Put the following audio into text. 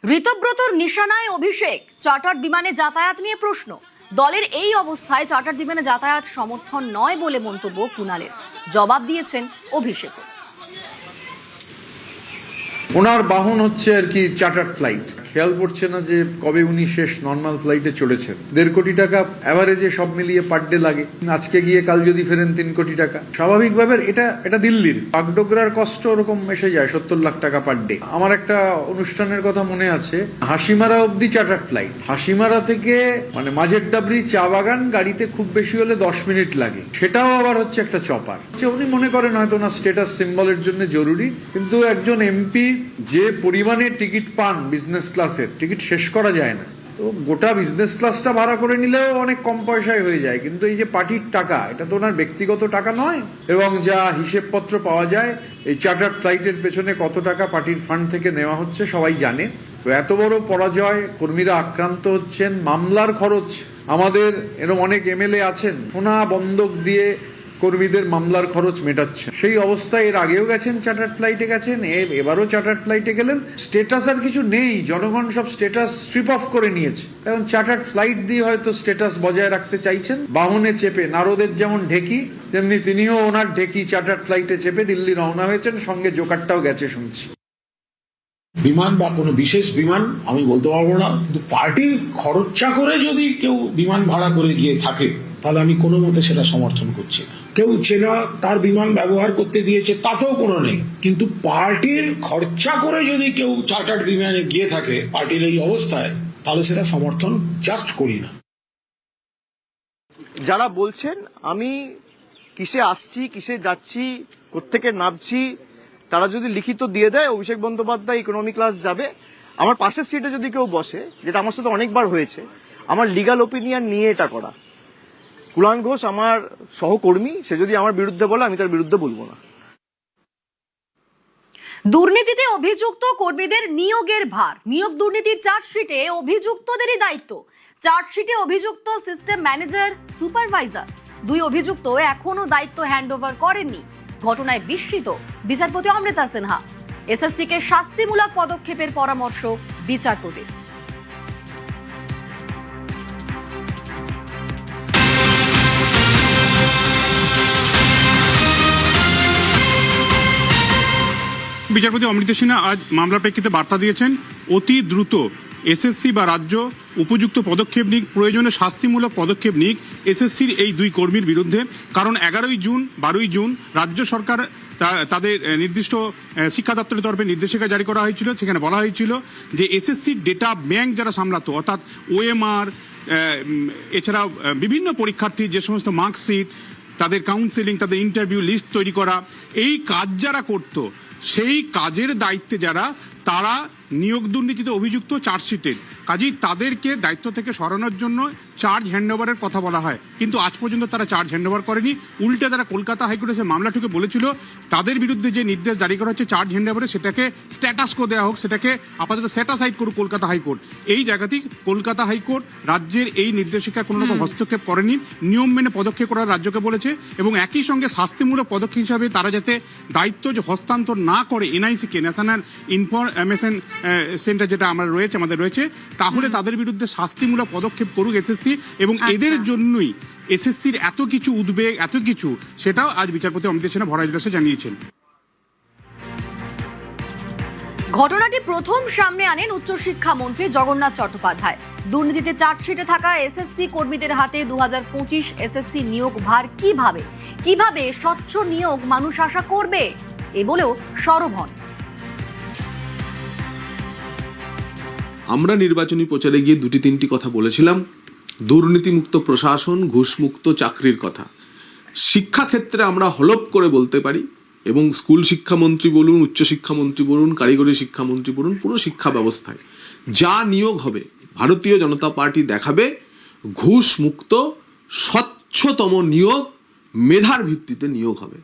ঋতব্রতর নিশানায় অভিষেক, chartered বিমানে যাতায়াত নিয়ে প্রশ্ন। দলের এই অবস্থায় চার্টার্ড বিমানে যাতায়াত সমর্থন নয় বলে মন্তব্য কুণালের। জবাব দিয়েছেন অভিষেক। ওনার বাহন হচ্ছে আর কি চার্টার্ড ফ্লাইট। খেয়াল পড়ছে না যে কবে উনি শেষ নর্মাল ফ্লাইটে চড়েছেন। 1.5 কোটি টাকা অ্যাভারেজে সব মিলিয়ে পার ডে লাগে। আজকে গিয়ে কাল যদি ফেরেন 3 কোটি টাকা। স্বাভাবিকভাবে এটা দিল্লির বাগডোগরার কষ্ট ওরকম এসে যায় 70 লাখ টাকা পার ডে। আমার একটা অনুষ্ঠানের কথা মনে আছে, হাসিমারা অব্দি চার্টার্ড ফ্লাইট। হাসিমারা থেকে মানে মাঝের ডাবরি চা বাগান গাড়িতে খুব বেশি হলে 10 মিনিট লাগে, সেটাও আবার হচ্ছে একটা চপার। উনি মনে করেন হয়তো ওনার স্ট্যাটাস সিম্বলের জন্য জরুরি, কিন্তু একজন এমপি যে পরিমাণে টিকিট পান বিজনেস ক্লাসের, টিকিট শেষ করা যায় না। তো গোটা বিজনেস ক্লাসটা ভাড়া করে নিলেও অনেক কম পয়সায় হয়ে যায়, কিন্তু এই যে পার্টির টাকা, এটা তো ওনার ব্যক্তিগত টাকা নয়। এবং যা হিসেবপত্র পাওয়া যায়, এই চার্টার্ড ফ্লাইটের পেছনে কত টাকা পার্টির ফান্ড থেকে নেওয়া হচ্ছে সবাই জানে। তো এত বড় পরাজয়, কর্মীরা আক্রান্ত হচ্ছেন, মামলার খরচ, আমাদের এরকম অনেক এমএলএ আছেন সোনা বন্ধক দিয়ে কর্মীদের মামলার খরচ মেটাচ্ছে। সেই অবস্থায় এর আগেও গেছেন, চার্টার্ড ফ্লাইটে গেছেন, এবারও চার্টার্ড ফ্লাইটে গেলেন। স্ট্যাটাস আর কিছু নেই, জনগণ সব স্ট্যাটাস স্ট্রিপ অফ করে নিয়েছে। এখন চার্টার্ড ফ্লাইট দিয়ে হয়তো স্ট্যাটাস বজায় রাখতে চাইছেন। বাহনে চেপে নারদের যেমন ঢেকি, তেমনি তিনিও ওনার ঢেকি চার্টার্ড ফ্লাইটে চেপে দিল্লি রওনা হয়েছেন, সঙ্গে জোকারটাও গেছে শুনছি। বিমান বা কোনো বিশেষ বিমান আমি বলতে পারবো না, কিন্তু পার্টির খরচা করে যদি কেউ বিমান ভাড়া করে গিয়ে থাকে তাহলে আমি কোনো মতে সেটা সমর্থন করছি না। কেউ চেনা তার বিমান ব্যবহার করতে দিয়েছে তাতেও কোনো নেই, কিন্তু পার্টির খরচা করে যদি কেউ চার্টার্ড বিমানে গিয়ে থাকে পার্টির এই অবস্থায়, তাহলে সেটা সমর্থন জাস্ট করি না। যারা বলছেন আমি কিসে আসছি, কিসে যাচ্ছি, কোত্থেকে নামছি, তারা যদি লিখিত দিয়ে দেয় অভিষেক বন্দ্যোপাধ্যায় ইকোনমি ক্লাস যাবে, আমার পাশের সিটে যদি কেউ বসে, যেটা আমার সাথে অনেকবার হয়েছে, আমার লিগাল ওপিনিয়ন নিয়ে এটা করা। কুণাল ঘোষ আমার সহকর্মী, সে যদি আমার বিরুদ্ধে বলে আমি তার বিরুদ্ধে বলবো না। দুর্নীতিতে অভিযুক্ত কর্মীদের নিয়োগের ভার, নিয়োগ দুর্নীতির চার্জশিটে অভিযুক্তদেরই দায়িত্ব। চার্জশিটে অভিযুক্ত সিস্টেম ম্যানেজার, সুপারভাইজার, 2 অভিযুক্ত এখনো দায়িত্ব হ্যান্ডওভার করেননি। ঘটনায় বিস্মিত বিচারপতি অমৃতা সিনহা। এসএসসিকে শাস্তিমূলক পদক্ষেপের পরামর্শ বিচারপতির। বিচারপতি অমৃতা সিনহা আজ মামলার প্রেক্ষিতে বার্তা দিয়েছেন, অতি দ্রুত এসএসসি বা রাজ্য উপযুক্ত পদক্ষেপ নিক, প্রয়োজনে শাস্তিমূলক পদক্ষেপ নিক এসএসসির এই 2 কর্মীর বিরুদ্ধে। কারণ 11ই জুন 12ই জুন রাজ্য সরকার তাদের নির্দিষ্ট শিক্ষা দপ্তরের তরফে নির্দেশিকা জারি করা হয়েছিল। সেখানে বলা হয়েছিল যে এসএসসির ডেটা ব্যাংক যারা সামলাতো, অর্থাৎ ওএমআর, এছাড়াও বিভিন্ন পরীক্ষার্থীর যে সমস্ত মার্কশিট, তাদের কাউন্সেলিং, তাদের ইন্টারভিউ লিস্ট তৈরি করা, এই কাজ যারা করতো, সেই কাজের দায়িত্বে যারা, তারা নিয়োগ দুর্নীতিতে অভিযুক্ত চার্জশিটের। কাজেই তাদেরকে দায়িত্ব থেকে সরানোর জন্য চার্জ হ্যান্ডওভারের কথা বলা হয়, কিন্তু আজ পর্যন্ত তারা চার্জ হ্যান্ডওভার করেনি। উল্টে তারা কলকাতা হাইকোর্টে সে মামলাটিকে বলেছিল তাদের বিরুদ্ধে যে নির্দেশ জারি করা হচ্ছে চার্জ হ্যান্ডওভারে, সেটাকে স্ট্যাটাস কো দেওয়া হোক, সেটাকে আপাতত স্যাটাসাইড করুক কলকাতা হাইকোর্ট। এই জায়গাতেই কলকাতা হাইকোর্ট রাজ্যের এই নির্দেশিকায় কোনো রকম হস্তক্ষেপ করেনি, নিয়ম মেনে পদক্ষেপ করার রাজ্যকে বলেছে। এবং একই সঙ্গে শাস্তিমূলক পদক্ষেপ হিসাবে তারা যাতে দায়িত্ব যে হস্তান্তর না করে এনআইসিকে, ন্যাশনাল ইনফরমেশন সেন্টার যেটা আমাদের রয়েছে, তাহলে তাদের বিরুদ্ধে শাস্তিমূলক পদক্ষেপ করুক এসএসসি। এবং এদের জন্যই এসএসসির এত কিছু উদ্বেগ, এত কিছু, সেটাও আজ বিচারপতি অমৃতা সিনহা ভরা ইজলাসে জানিয়েছেন। ঘটনাটি প্রথম সামনে আনেন উচ্চশিক্ষা মন্ত্রী জগন্নাথ চট্টোপাধ্যায়। দুর্নীতিতে চার্জশিটে থাকা এসএসসি কর্মীদের হাতে 2025 এসএসসি নিয়োগ ভার কিভাবে স্বচ্ছ নিয়োগ মানুষ আশা করবে, এ বলেও সরব হন। আমরা নির্বাচনী প্রচারে গিয়ে 2-3টি কথা বলেছিলাম। দুর্নীতিমুক্ত প্রশাসন, ঘুষমুক্ত চাকরির কথা। শিক্ষাক্ষেত্রে আমরা হলপ করে বলতে পারি, এবং স্কুল শিক্ষামন্ত্রী বলুন, উচ্চশিক্ষামন্ত্রী বলুন, কারিগরি শিক্ষামন্ত্রী বলুন, পুরো শিক্ষা ব্যবস্থায় যা নিয়োগ হবে ভারতীয় জনতা পার্টি দেখাবে ঘুষমুক্ত স্বচ্ছতম নিয়োগ, মেধার ভিত্তিতে নিয়োগ হবে।